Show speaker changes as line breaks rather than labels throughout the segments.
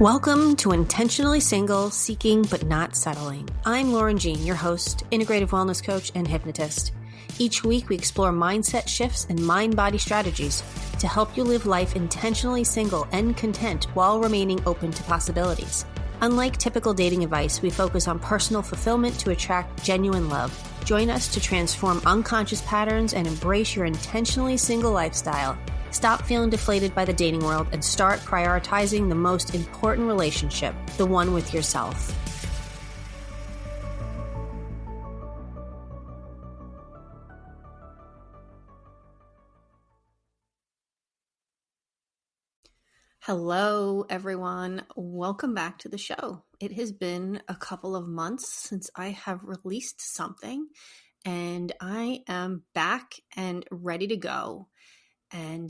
Welcome to Intentionally Single, Seeking But Not Settling. I'm Lauren Jean, your host, integrative wellness coach, and hypnotist. Each week, we explore mindset shifts and mind-body strategies to help you live life intentionally single and content while remaining open to possibilities. Unlike typical dating advice, we focus on personal fulfillment to attract genuine love. Join us to transform unconscious patterns and embrace your intentionally single lifestyle. Stop feeling deflated by the dating world and start prioritizing the most important relationship, the one with yourself. Hello, everyone. Welcome back to the show. It has been a couple of months since I have released something, and I am back and ready to go. And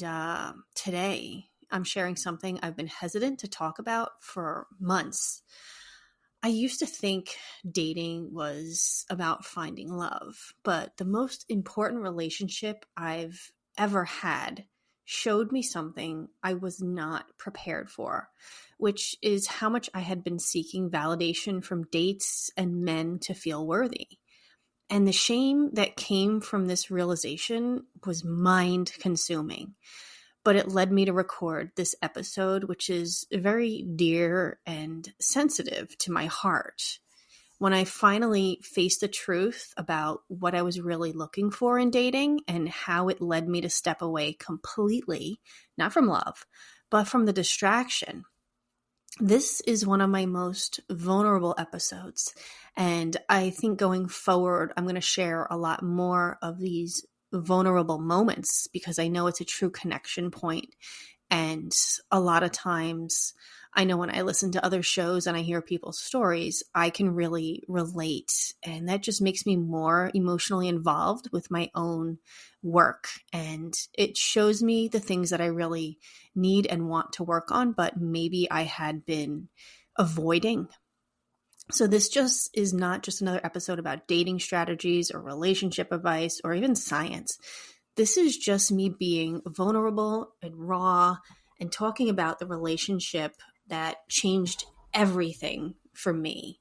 today I'm sharing something I've been hesitant to talk about for months. I used to think dating was about finding love, but the most important relationship I've ever had showed me something I was not prepared for, which is how much I had been seeking validation from dates and men to feel worthy. And the shame that came from this realization was mind-consuming. But it led me to record this episode, which is very dear and sensitive to my heart. When I finally faced the truth about what I was really looking for in dating and how it led me to step away completely, not from love, but from the distraction. This is one of my most vulnerable episodes, and I think going forward, I'm going to share a lot more of these vulnerable moments because I know it's a true connection point. And a lot of times, I know when I listen to other shows and I hear people's stories, I can really relate, and that just makes me more emotionally involved with my own work. And it shows me the things that I really need and want to work on, but maybe I had been avoiding. So this just is not just another episode about dating strategies or relationship advice or even science. This is just me being vulnerable and raw and talking about the relationship that changed everything for me.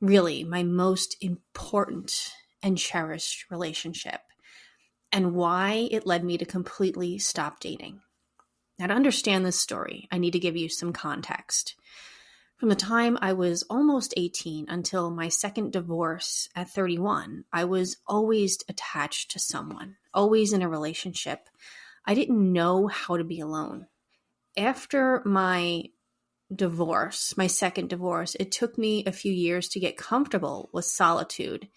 Really, my most important and cherished relationship, and why it led me to completely stop dating. Now, to understand this story, I need to give you some context. From the time I was almost 18 until my second divorce at 31, I was always attached to someone, always in a relationship. I didn't know how to be alone. After my divorce, my second divorce, it took me a few years to get comfortable with solitude.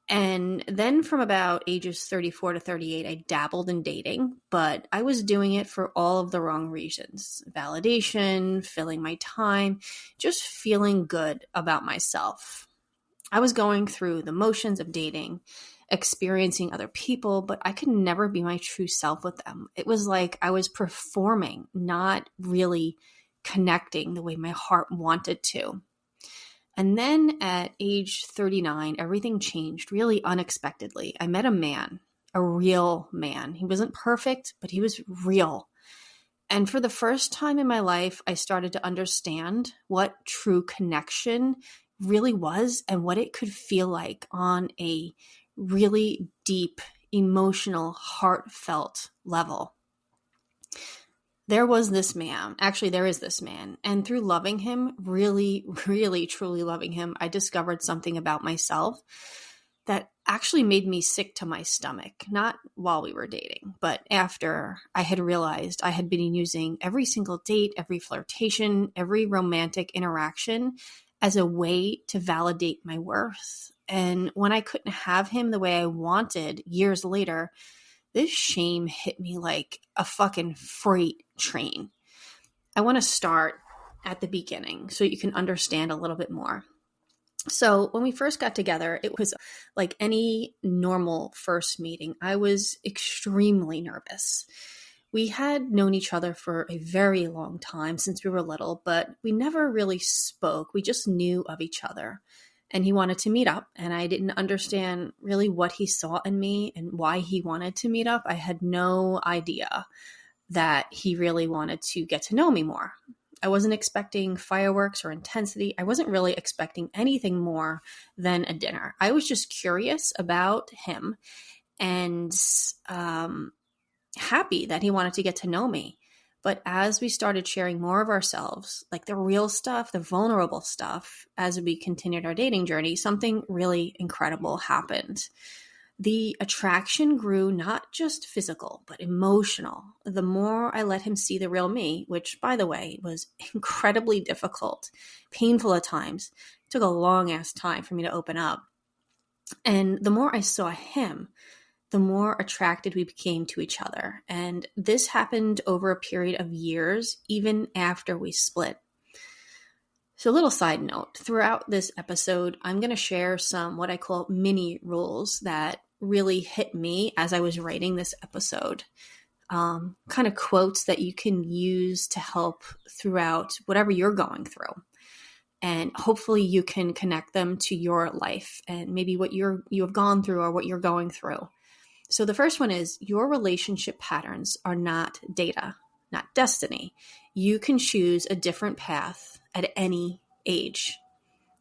And then from about ages 34 to 38, I dabbled in dating, but I was doing it for all of the wrong reasons. Validation, filling my time, just feeling good about myself. I was going through the motions of dating, experiencing other people, but I could never be my true self with them. It was like I was performing, not really connecting the way my heart wanted to. And then at age 39, everything changed really unexpectedly. I met a man, a real man. He wasn't perfect, but he was real. And for the first time in my life, I started to understand what true connection really was and what it could feel like on a really deep, emotional, heartfelt level. There was this man, actually there is this man, and through loving him, really, really, truly loving him, I discovered something about myself that actually made me sick to my stomach, not while we were dating, but after I had realized I had been using every single date, every flirtation, every romantic interaction as a way to validate my worth. And when I couldn't have him the way I wanted years later, this shame hit me like a fucking freight train. I want to start at the beginning so you can understand a little bit more. So when we first got together, it was like any normal first meeting. I was extremely nervous. We had known each other for a very long time since we were little, but we never really spoke. We just knew of each other. And he wanted to meet up, and I didn't understand really what he saw in me and why he wanted to meet up. I had no idea that he really wanted to get to know me more. I wasn't expecting fireworks or intensity. I wasn't really expecting anything more than a dinner. I was just curious about him and happy that he wanted to get to know me. But as we started sharing more of ourselves, like the real stuff, the vulnerable stuff, as we continued our dating journey, something really incredible happened. The attraction grew not just physical, but emotional. The more I let him see the real me, which, by the way, was incredibly difficult, painful at times. It took a long ass time for me to open up. And the more I saw him, the more attracted we became to each other. And this happened over a period of years, even after we split. So a little side note, throughout this episode, I'm going to share some what I call mini rules that really hit me as I was writing this episode. Kind of quotes that you can use to help throughout whatever you're going through. And hopefully you can connect them to your life and maybe what you have gone through or what you're going through. So the first one is your relationship patterns are not data, not destiny. You can choose a different path at any age.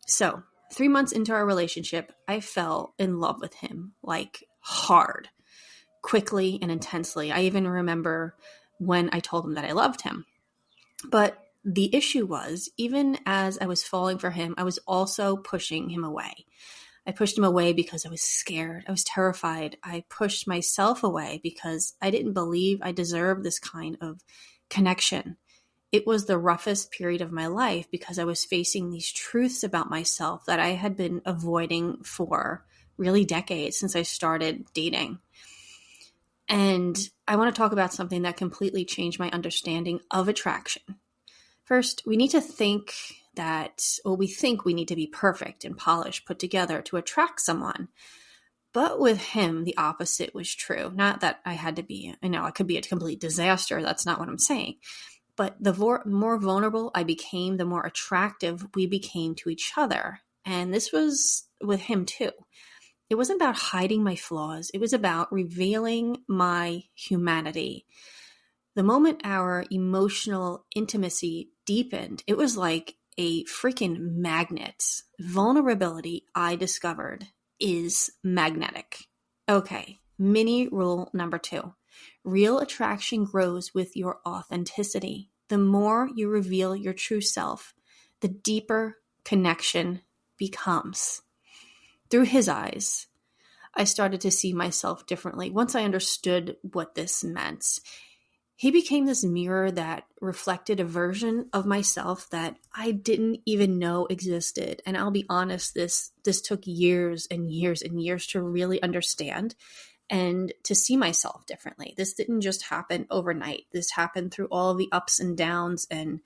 So 3 months into our relationship, I fell in love with him, like hard, quickly and intensely. I even remember when I told him that I loved him. But the issue was, even as I was falling for him, I was also pushing him away. I pushed him away because I was scared. I was terrified. I pushed myself away because I didn't believe I deserved this kind of connection. It was the roughest period of my life because I was facing these truths about myself that I had been avoiding for really decades since I started dating. And I want to talk about something that completely changed my understanding of attraction. First, we need to think we think we need to be perfect and polished, put together to attract someone. But with him, the opposite was true. Not that I had to be, I could be a complete disaster. That's not what I'm saying. But the more vulnerable I became, the more attractive we became to each other. And this was with him too. It wasn't about hiding my flaws. It was about revealing my humanity. The moment our emotional intimacy deepened, it was like a freaking magnet. Vulnerability, I discovered, is magnetic. Okay, mini rule number 2. Real attraction grows with your authenticity. The more you reveal your true self, the deeper connection becomes. Through his eyes, I started to see myself differently. Once I understood what this meant, he became this mirror that reflected a version of myself that I didn't even know existed. And I'll be honest, this took years and years and years to really understand and to see myself differently. This didn't just happen overnight. This happened through all of the ups and downs and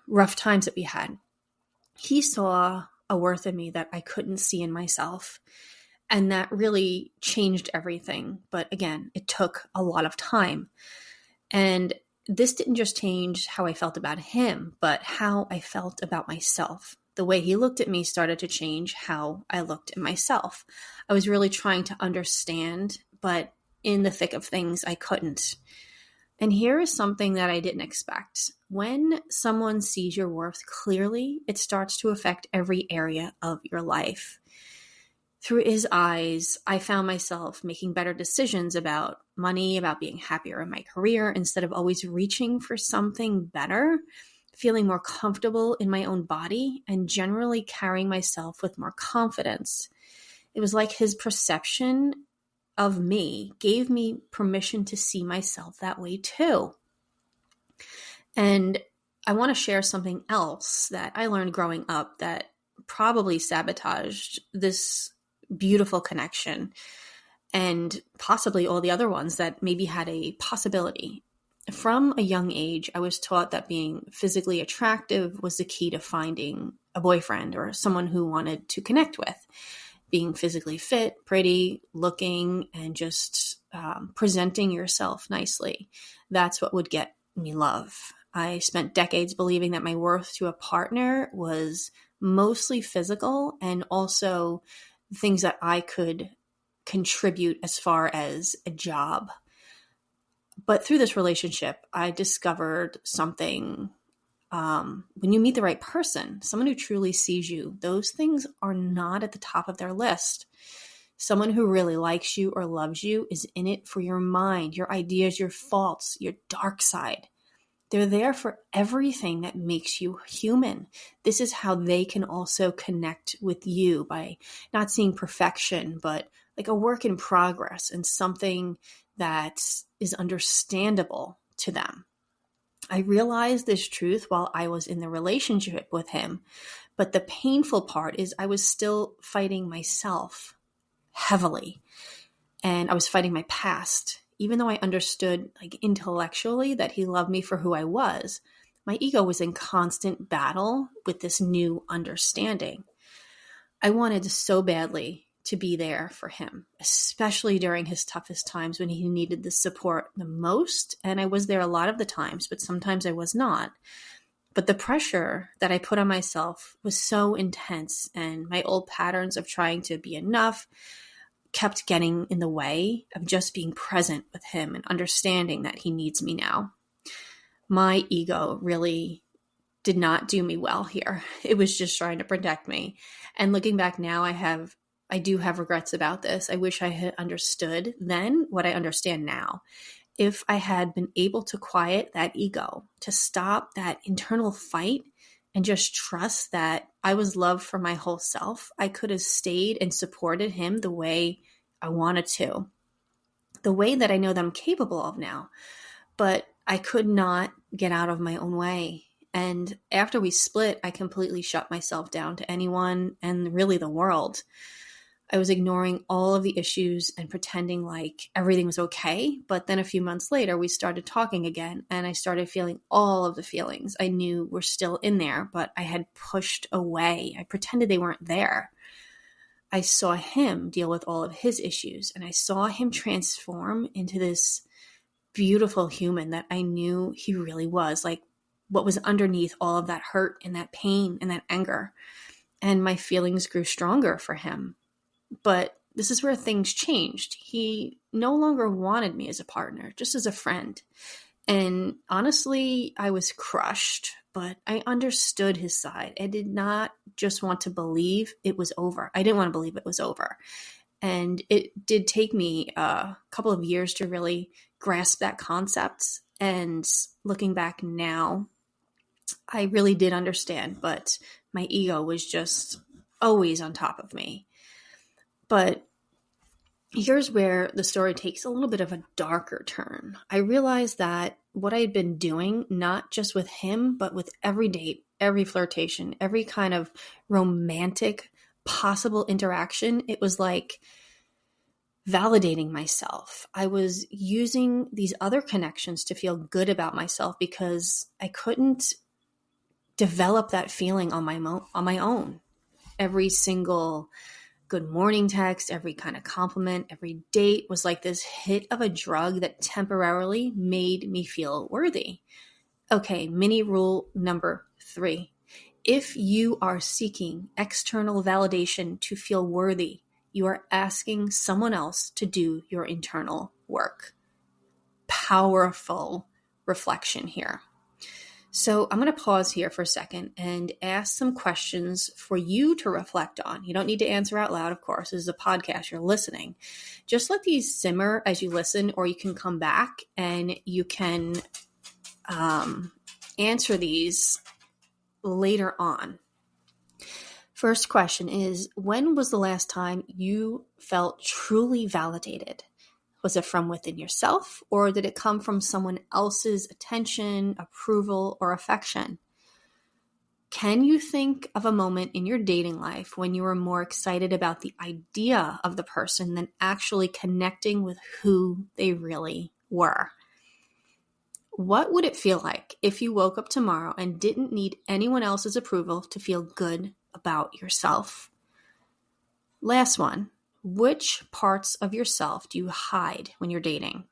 rough times that we had. He saw a worth in me that I couldn't see in myself. And that really changed everything. But again, it took a lot of time. And this didn't just change how I felt about him, but how I felt about myself. The way he looked at me started to change how I looked at myself. I was really trying to understand, but in the thick of things, I couldn't. And here is something that I didn't expect. When someone sees your worth clearly, it starts to affect every area of your life. Through his eyes, I found myself making better decisions about money, about being happier in my career, instead of always reaching for something better, feeling more comfortable in my own body, and generally carrying myself with more confidence. It was like his perception of me gave me permission to see myself that way too. And I want to share something else that I learned growing up that probably sabotaged this beautiful connection and possibly all the other ones that maybe had a possibility. From a young age, I was taught that being physically attractive was the key to finding a boyfriend or someone who wanted to connect with. Being physically fit, pretty, looking, and just presenting yourself nicely. That's what would get me love. I spent decades believing that my worth to a partner was mostly physical and also things that I could contribute as far as a job. But through this relationship, I discovered something when you meet the right person, someone who truly sees you, those things are not at the top of their list. Someone who really likes you or loves you is in it for your mind, your ideas, your faults, your dark side. They're there for everything that makes you human. This is how they can also connect with you, by not seeing perfection, but like a work in progress and something that is understandable to them. I realized this truth while I was in the relationship with him, but the painful part is I was still fighting myself heavily, and I was fighting my past. Even though I understood like intellectually that he loved me for who I was, my ego was in constant battle with this new understanding. I wanted so badly to be there for him, especially during his toughest times when he needed the support the most. And I was there a lot of the times, but sometimes I was not. But the pressure that I put on myself was so intense, and my old patterns of trying to be enough kept getting in the way of just being present with him and understanding that he needs me now. My ego really did not do me well here. It was just trying to protect me. And looking back now, I do have regrets about this. I wish I had understood then what I understand now. If I had been able to quiet that ego, to stop that internal fight, and just trust that I was loved for my whole self, I could have stayed and supported him the way I wanted to, the way that I know that I'm capable of now. But I could not get out of my own way. And after we split, I completely shut myself down to anyone and really the world. I was ignoring all of the issues and pretending like everything was okay. But then a few months later, we started talking again, and I started feeling all of the feelings I knew were still in there, but I had pushed away. I pretended they weren't there. I saw him deal with all of his issues, and I saw him transform into this beautiful human that I knew he really was, like what was underneath all of that hurt and that pain and that anger. And my feelings grew stronger for him. But this is where things changed. He no longer wanted me as a partner, just as a friend. And honestly, I was crushed, but I understood his side. I did not just want to believe it was over. I didn't want to believe it was over. And it did take me a couple of years to really grasp that concept. And looking back now, I really did understand, but my ego was just always on top of me. But here's where the story takes a little bit of a darker turn. I realized that what I had been doing, not just with him, but with every date, every flirtation, every kind of romantic possible interaction, it was like validating myself. I was using these other connections to feel good about myself because I couldn't develop that feeling on my own. Every single good morning text, every kind of compliment, every date was like this hit of a drug that temporarily made me feel worthy. Okay, mini rule number 3. If you are seeking external validation to feel worthy, you are asking someone else to do your internal work. Powerful reflection here. So I'm going to pause here for a second and ask some questions for you to reflect on. You don't need to answer out loud, of course. This is a podcast. You're listening. Just let these simmer as you listen, or you can come back and you can answer these later on. First question is, when was the last time you felt truly validated? Was it from within yourself, or did it come from someone else's attention, approval, or affection? Can you think of a moment in your dating life when you were more excited about the idea of the person than actually connecting with who they really were? What would it feel like if you woke up tomorrow and didn't need anyone else's approval to feel good about yourself? Last one. Which parts of yourself do you hide when you're dating?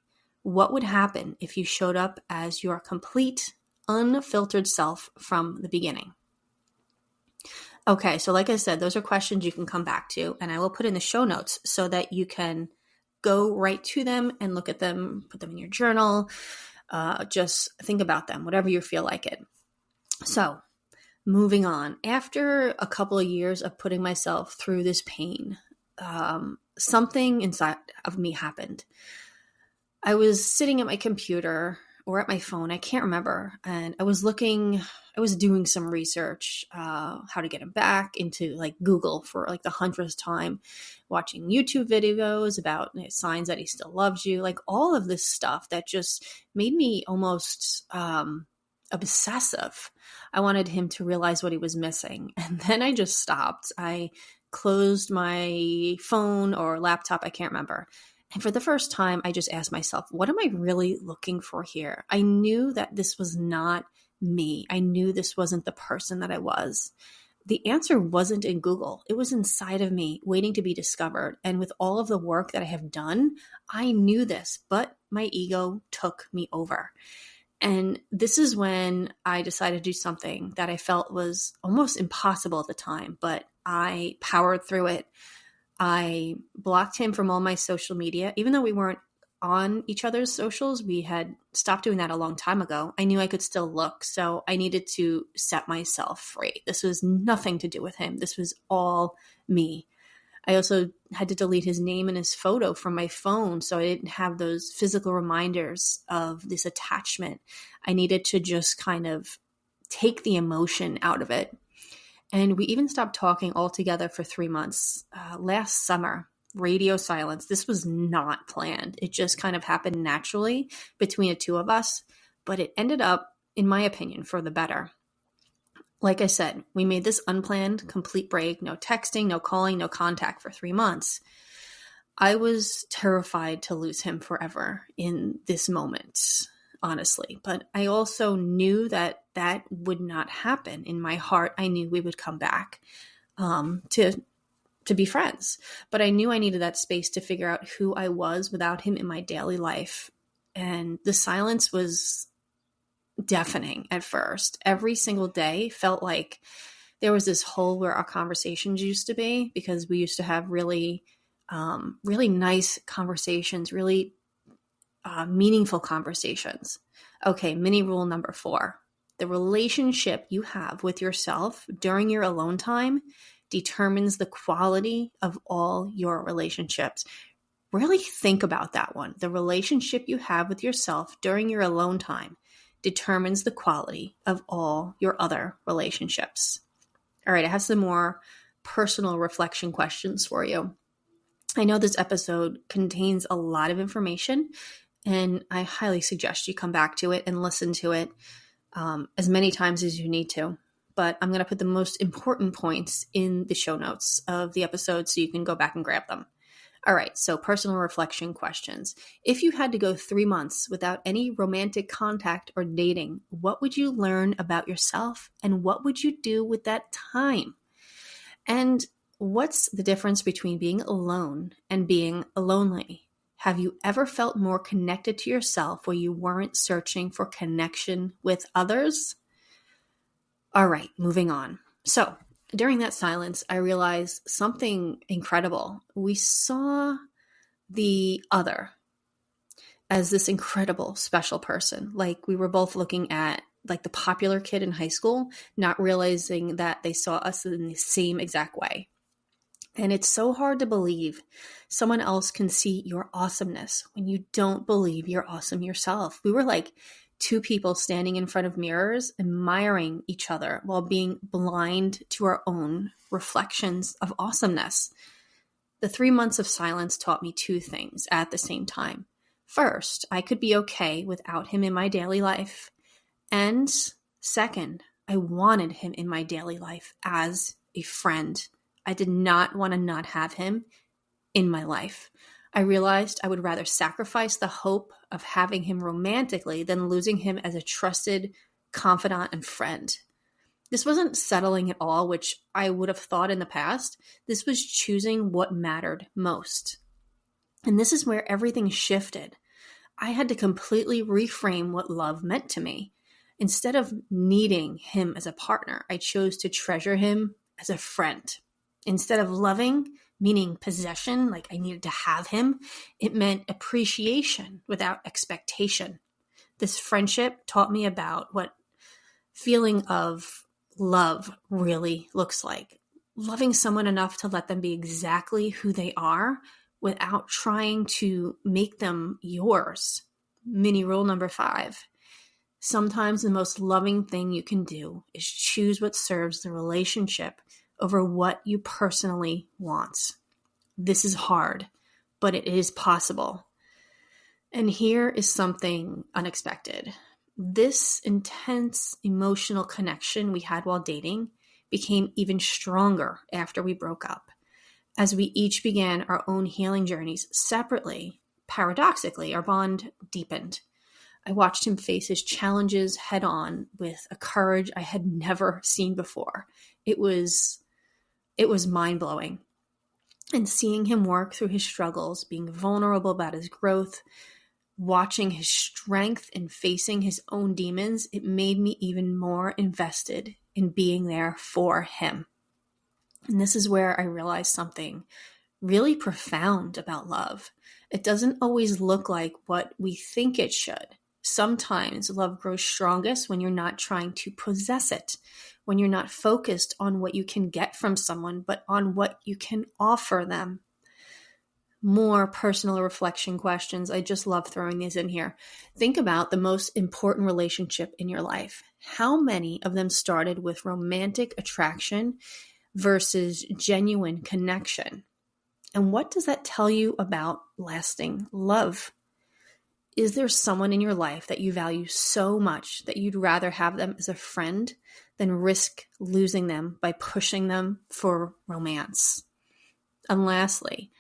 What would happen if you showed up as your complete, unfiltered self from the beginning? Okay, so like I said, those are questions you can come back to, and I will put in the show notes so that you can go right to them and look at them, put them in your journal, just think about them, whatever you feel like it. So, moving on. After a couple of years of putting myself through this pain, something inside of me happened. I was sitting at my computer or at my phone, I can't remember, and I was doing some research, how to get him back into like Google for like the 100th time, watching YouTube videos about signs that he still loves you, like all of this stuff that just made me almost obsessive. I wanted him to realize what he was missing. And then I just stopped. I closed my phone or laptop, I can't remember. And for the first time, I just asked myself, what am I really looking for here? I knew that this was not me. I knew this wasn't the person that I was. The answer wasn't in Google. It was inside of me, waiting to be discovered. And with all of the work that I have done, I knew this, but my ego took me over. And this is when I decided to do something that I felt was almost impossible at the time, but I powered through it. I blocked him from all my social media. Even though we weren't on each other's socials, we had stopped doing that a long time ago. I knew I could still look, so I needed to set myself free. This was nothing to do with him. This was all me. I also had to delete his name and his photo from my phone, so I didn't have those physical reminders of this attachment. I needed to just kind of take the emotion out of it. And we even stopped talking altogether for 3 months. Last summer, radio silence. This was not planned. It just kind of happened naturally between the two of us, but it ended up, in my opinion, for the better. Like I said, we made this unplanned, complete break, no texting, no calling, no contact for 3 months. I was terrified to lose him forever in this moment, honestly. But I also knew that that would not happen. In my heart, I knew we would come back to be friends. But I knew I needed that space to figure out who I was without him in my daily life. And the silence was deafening at first. Every single day felt like there was this hole where our conversations used to be, because we used to have really nice conversations, really meaningful conversations. Okay, mini rule number 4. The relationship you have with yourself during your alone time determines the quality of all your relationships. Really think about that one. The relationship you have with yourself during your alone time determines the quality of all your other relationships. All right, I have some more personal reflection questions for you. I know this episode contains a lot of information, and I highly suggest you come back to it and listen to it as many times as you need to. But I'm going to put the most important points in the show notes of the episode so you can go back and grab them. All right, so personal reflection questions. If you had to go 3 months without any romantic contact or dating, what would you learn about yourself, and what would you do with that time? And what's the difference between being alone and being lonely? Have you ever felt more connected to yourself where you weren't searching for connection with others? All right, moving on. So, during that silence, I realized something incredible. We saw the other as this incredible, special person. Like, we were both looking at like the popular kid in high school, not realizing that they saw us in the same exact way. And it's so hard to believe someone else can see your awesomeness when you don't believe you're awesome yourself. We were like 2 people standing in front of mirrors, admiring each other while being blind to our own reflections of awesomeness. The 3 months of silence taught me 2 things at the same time. First, I could be okay without him in my daily life. And second, I wanted him in my daily life as a friend. I did not want to not have him in my life. I realized I would rather sacrifice the hope of having him romantically than losing him as a trusted confidant and friend. This wasn't settling at all, which I would have thought in the past. This was choosing what mattered most. And this is where everything shifted. I had to completely reframe what love meant to me. Instead of needing him as a partner, I chose to treasure him as a friend. Instead of loving, meaning possession, like I needed to have him, it meant appreciation without expectation. This friendship taught me about what feeling of love really looks like. Loving someone enough to let them be exactly who they are without trying to make them yours. Mini rule number 5. Sometimes the most loving thing you can do is choose what serves the relationship over what you personally want. This is hard, but it is possible. And here is something unexpected. This intense emotional connection we had while dating became even stronger after we broke up. As we each began our own healing journeys separately, paradoxically, our bond deepened. I watched him face his challenges head on with a courage I had never seen before. It was mind-blowing. And seeing him work through his struggles, being vulnerable about his growth, watching his strength in facing his own demons, it made me even more invested in being there for him. And this is where I realized something really profound about love. It doesn't always look like what we think it should. Sometimes love grows strongest when you're not trying to possess it, when you're not focused on what you can get from someone, but on what you can offer them. More personal reflection questions. I just love throwing these in here. Think about the most important relationship in your life. How many of them started with romantic attraction versus genuine connection? And what does that tell you about lasting love? Is there someone in your life that you value so much that you'd rather have them as a friend than risk losing them by pushing them for romance? And lastly,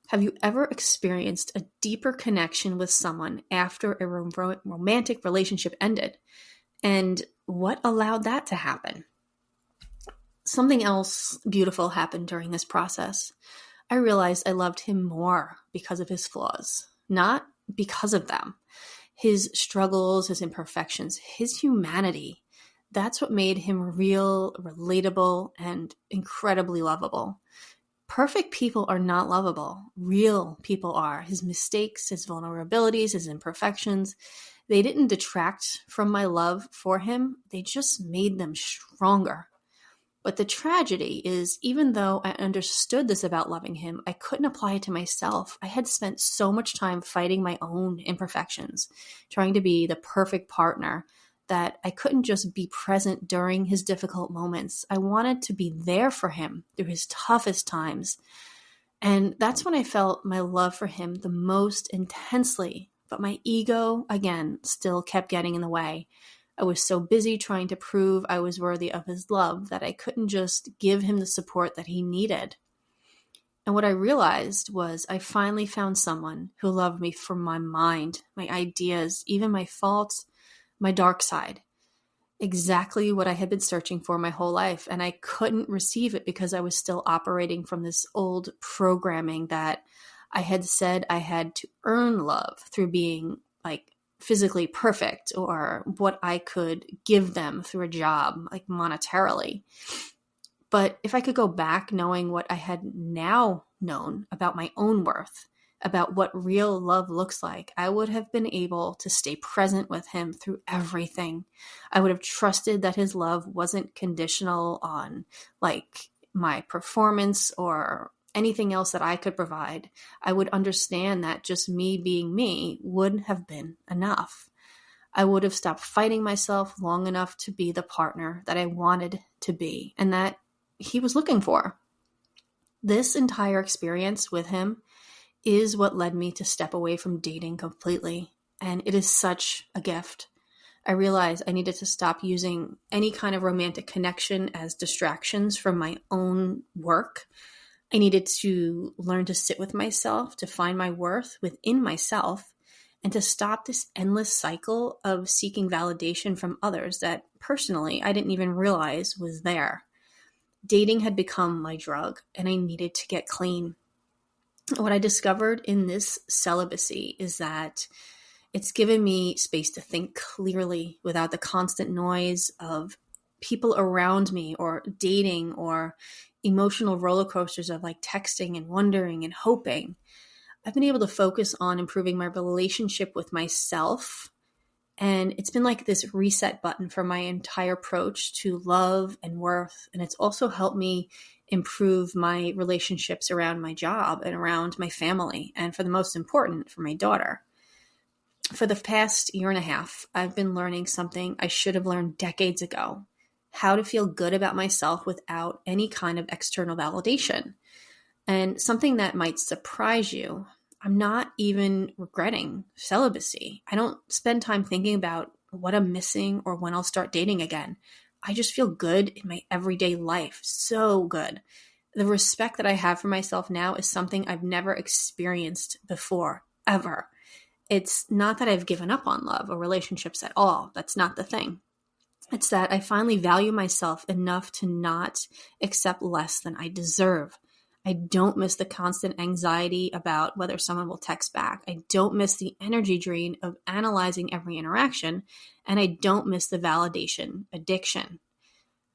have you ever experienced a deeper connection with someone after a romantic relationship ended? And what allowed that to happen? Something else beautiful happened during this process. I realized I loved him more because of his flaws, not because of them. His struggles, his imperfections, his humanity. That's what made him real, relatable, and incredibly lovable. Perfect people are not lovable. Real people are. His mistakes, his vulnerabilities, his imperfections, they didn't detract from my love for him. They just made them stronger. But the tragedy is, even though I understood this about loving him, I couldn't apply it to myself. I had spent so much time fighting my own imperfections, trying to be the perfect partner, that I couldn't just be present during his difficult moments. I wanted to be there for him through his toughest times. And that's when I felt my love for him the most intensely. But my ego, again, still kept getting in the way. I was so busy trying to prove I was worthy of his love that I couldn't just give him the support that he needed. And what I realized was I finally found someone who loved me for my mind, my ideas, even my faults, my dark side. Exactly what I had been searching for my whole life. And I couldn't receive it because I was still operating from this old programming that I had said I had to earn love through being like physically perfect, or what I could give them through a job, like monetarily. But if I could go back knowing what I had now known about my own worth, about what real love looks like, I would have been able to stay present with him through everything. I would have trusted that his love wasn't conditional on like my performance or anything else that I could provide. I would understand that just me being me would have been enough. I would have stopped fighting myself long enough to be the partner that I wanted to be and that he was looking for. This entire experience with him is what led me to step away from dating completely. And it is such a gift. I realized I needed to stop using any kind of romantic connection as distractions from my own work. I needed to learn to sit with myself, to find my worth within myself, and to stop this endless cycle of seeking validation from others that personally I didn't even realize was there. Dating had become my drug, and I needed to get clean. What I discovered in this celibacy is that it's given me space to think clearly without the constant noise of people around me or dating or emotional roller coasters of like texting and wondering and hoping. I've been able to focus on improving my relationship with myself And it's been like this reset button for my entire approach to love and worth. And it's also helped me improve my relationships around my job and around my family. And for the most important, for my daughter. For the past year and a half, I've been learning something I should have learned decades ago: how to feel good about myself without any kind of external validation. And something that might surprise you, I'm not even regretting celibacy. I don't spend time thinking about what I'm missing or when I'll start dating again. I just feel good in my everyday life. So good. The respect that I have for myself now is something I've never experienced before, ever. It's not that I've given up on love or relationships at all. That's not the thing. It's that I finally value myself enough to not accept less than I deserve. I don't miss the constant anxiety about whether someone will text back. I don't miss the energy drain of analyzing every interaction. And I don't miss the validation addiction.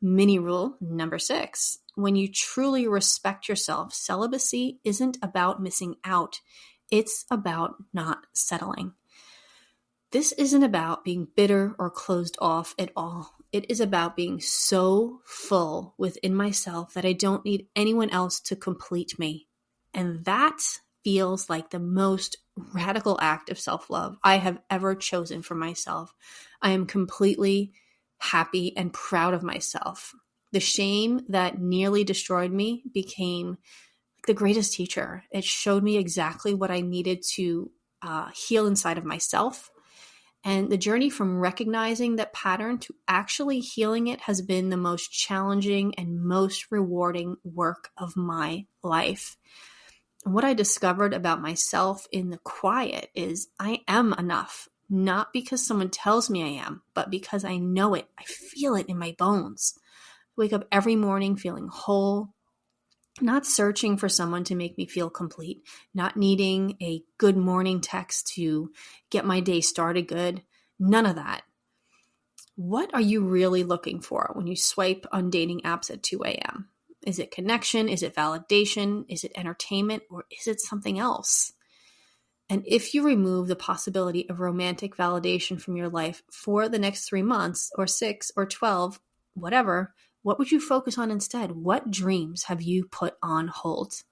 Mini rule number 6. When you truly respect yourself, celibacy isn't about missing out. It's about not settling. This isn't about being bitter or closed off at all. It is about being so full within myself that I don't need anyone else to complete me. And that feels like the most radical act of self-love I have ever chosen for myself. I am completely happy and proud of myself. The shame that nearly destroyed me became the greatest teacher. It showed me exactly what I needed to heal inside of myself. And the journey from recognizing that pattern to actually healing it has been the most challenging and most rewarding work of my life. And what I discovered about myself in the quiet is I am enough, not because someone tells me I am, but because I know it. I feel it in my bones. I wake up every morning feeling whole, not searching for someone to make me feel complete, not needing a good morning text to get my day started good. None of that. What are you really looking for when you swipe on dating apps at 2 a.m.? Is it connection? Is it validation? Is it entertainment? Or is it something else? And if you remove the possibility of romantic validation from your life for the next 3 months or 6 or 12, whatever, what would you focus on instead? What dreams have you put on hold?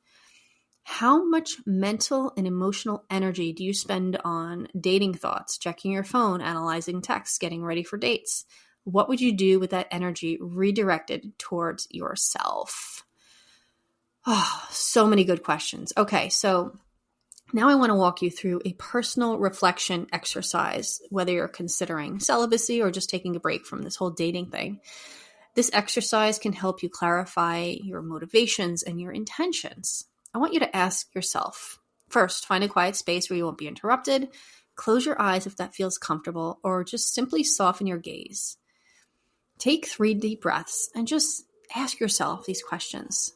How much mental and emotional energy do you spend on dating thoughts, checking your phone, analyzing texts, getting ready for dates? What would you do with that energy redirected towards yourself? Oh, so many good questions. Okay, so now I want to walk you through a personal reflection exercise, whether you're considering celibacy or just taking a break from this whole dating thing. This exercise can help you clarify your motivations and your intentions. I want you to ask yourself, first, find a quiet space where you won't be interrupted. Close your eyes if that feels comfortable, or just simply soften your gaze. Take 3 deep breaths and just ask yourself these questions.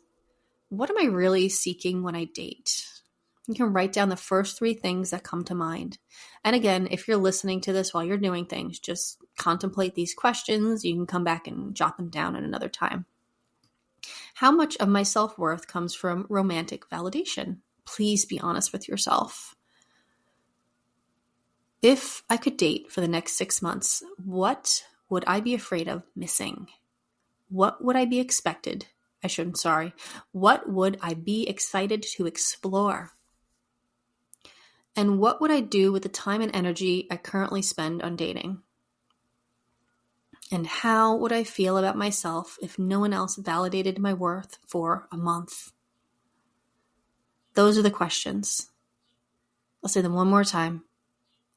What am I really seeking when I date? You can write down the first 3 things that come to mind. And again, if you're listening to this while you're doing things, just contemplate these questions. You can come back and jot them down at another time. How much of my self-worth comes from romantic validation? Please be honest with yourself. If I could date for the next 6 months, what would I be afraid of missing? What would I be What would I be excited to explore? And what would I do with the time and energy I currently spend on dating? And how would I feel about myself if no one else validated my worth for a month? Those are the questions. I'll say them one more time,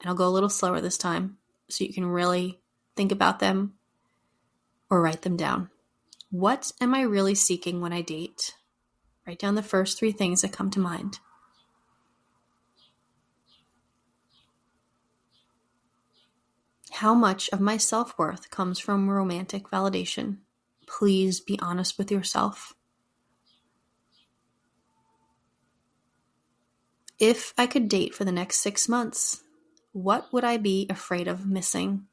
and I'll go a little slower this time so you can really think about them or write them down. What am I really seeking when I date? Write down the first 3 things that come to mind. How much of my self-worth comes from romantic validation? Please be honest with yourself. If I could date for the next 6 months, what would I be afraid of missing?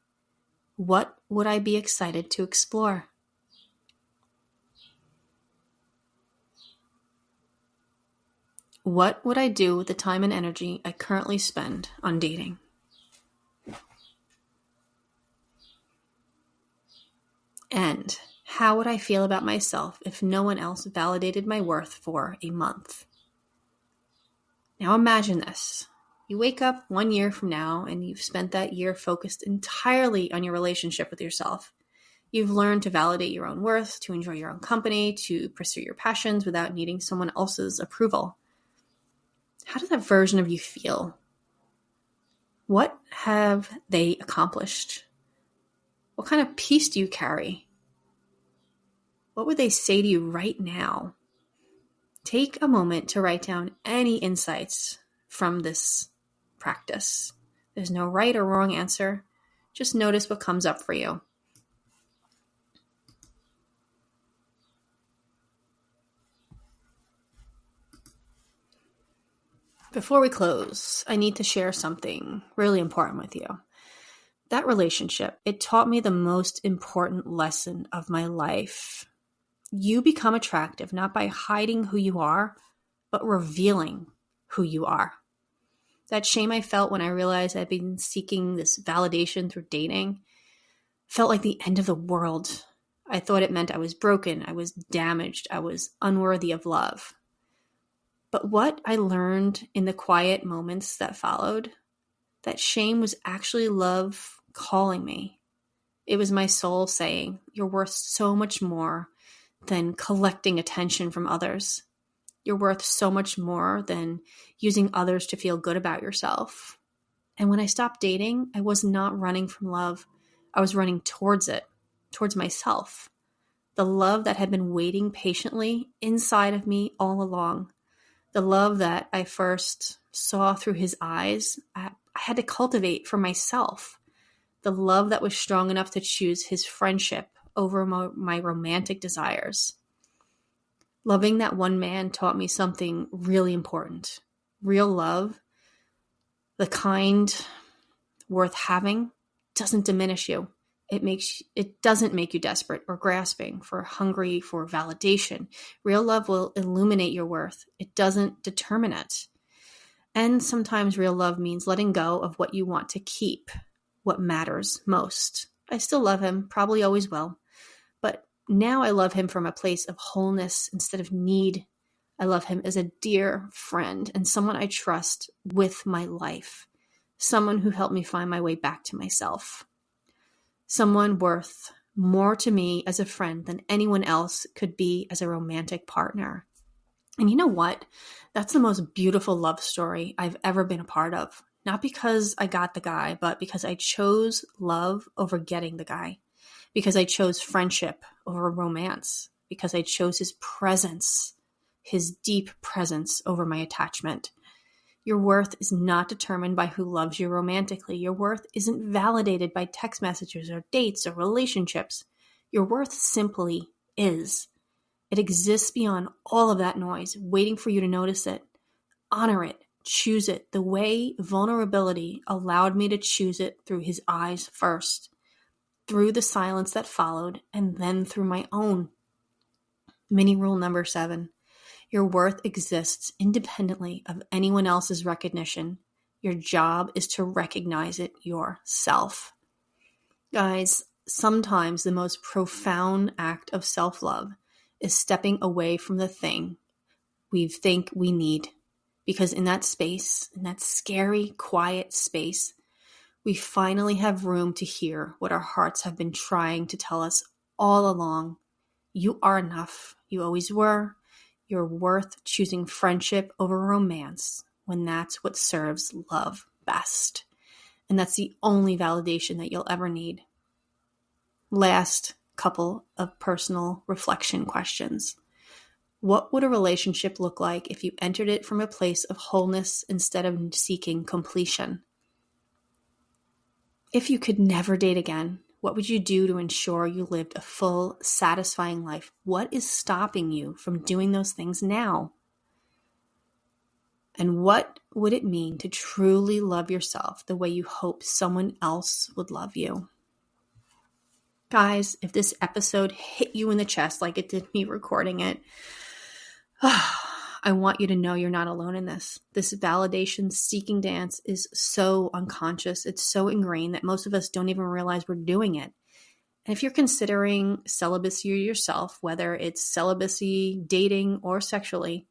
What would I be excited to explore? What would I do with the time and energy I currently spend on dating? And how would I feel about myself if no one else validated my worth for a month? Now imagine this. You wake up 1 year from now and you've spent that year focused entirely on your relationship with yourself. You've learned to validate your own worth, to enjoy your own company, to pursue your passions without needing someone else's approval. How does that version of you feel? What have they accomplished? What kind of peace do you carry? What would they say to you right now? Take a moment to write down any insights from this practice. There's no right or wrong answer. Just notice what comes up for you. Before we close, I need to share something really important with you. That relationship, it taught me the most important lesson of my life. You become attractive not by hiding who you are, but revealing who you are. That shame I felt when I realized I'd been seeking this validation through dating felt like the end of the world. I thought it meant I was broken, I was damaged, I was unworthy of love. But what I learned in the quiet moments that followed, that shame was actually love calling me. It was my soul saying, you're worth so much more than collecting attention from others. You're worth so much more than using others to feel good about yourself. And when I stopped dating, I was not running from love. I was running towards it, towards myself. The love that had been waiting patiently inside of me all along. The love that I first saw through his eyes, I had to cultivate for myself. The love that was strong enough to choose his friendship over my romantic desires. Loving that one man taught me something really important. Real love, the kind worth having, doesn't diminish you. It doesn't make you desperate or grasping for hungry for validation. Real love will illuminate your worth. It doesn't determine it. And sometimes real love means letting go of what you want to keep, what matters most. I still love him, probably always will. But now I love him from a place of wholeness instead of need. I love him as a dear friend and someone I trust with my life. Someone who helped me find my way back to myself. Someone worth more to me as a friend than anyone else could be as a romantic partner. And you know what? That's the most beautiful love story I've ever been a part of. Not because I got the guy, but because I chose love over getting the guy. Because I chose friendship over romance. Because I chose his presence, his deep presence over my attachment. Your worth is not determined by who loves you romantically. Your worth isn't validated by text messages or dates or relationships. Your worth simply is. It exists beyond all of that noise, waiting for you to notice it. Honor it. Choose it the way vulnerability allowed me to choose it through his eyes first, through the silence that followed, and then through my own. Mini rule number 7. Your worth exists independently of anyone else's recognition. Your job is to recognize it yourself. Guys, sometimes the most profound act of self-love is stepping away from the thing we think we need. Because in that space, in that scary, quiet space, we finally have room to hear what our hearts have been trying to tell us all along. You are enough. You always were. You're worth choosing friendship over romance when that's what serves love best. And that's the only validation that you'll ever need. Last couple of personal reflection questions. What would a relationship look like if you entered it from a place of wholeness instead of seeking completion? If you could never date again, what would you do to ensure you lived a full, satisfying life? What is stopping you from doing those things now? And what would it mean to truly love yourself the way you hope someone else would love you? Guys, if this episode hit you in the chest like it did me recording it, I want you to know you're not alone in this. This validation-seeking dance is so unconscious. It's so ingrained that most of us don't even realize we're doing it. And if you're considering celibacy yourself, whether it's celibacy, dating, or sexually,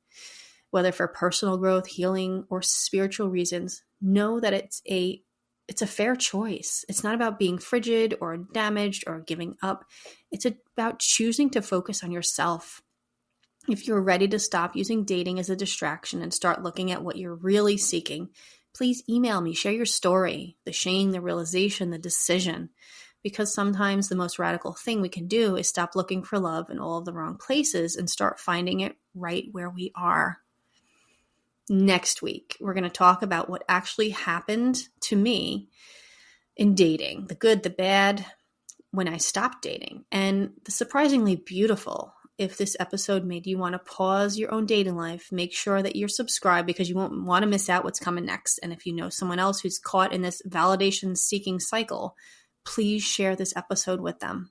whether for personal growth, healing, or spiritual reasons, know that it's a fair choice. It's not about being frigid or damaged or giving up. It's about choosing to focus on yourself. If you're ready to stop using dating as a distraction and start looking at what you're really seeking, please email me, share your story, the shame, the realization, the decision. Because sometimes the most radical thing we can do is stop looking for love in all of the wrong places and start finding it right where we are. Next week, we're going to talk about what actually happened to me in dating, the good, the bad, when I stopped dating, and the surprisingly beautiful. If this episode made you want to pause your own dating life, make sure that you're subscribed because you won't want to miss out what's coming next. And if you know someone else who's caught in this validation-seeking cycle, please share this episode with them.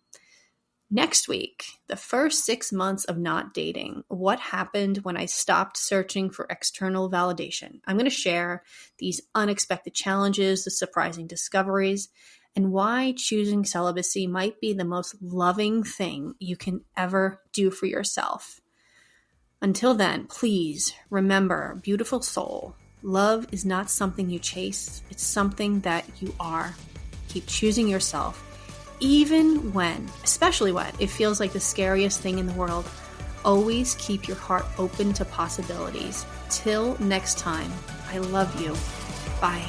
Next week, the first 6 months of not dating, what happened when I stopped searching for external validation. I'm going to share these unexpected challenges, the surprising discoveries, and why choosing celibacy might be the most loving thing you can ever do for yourself. Until then, please remember, beautiful soul, love is not something you chase, it's something that you are. Keep choosing yourself. Even when, especially when, it feels like the scariest thing in the world, always keep your heart open to possibilities. Till next time, I love you. Bye.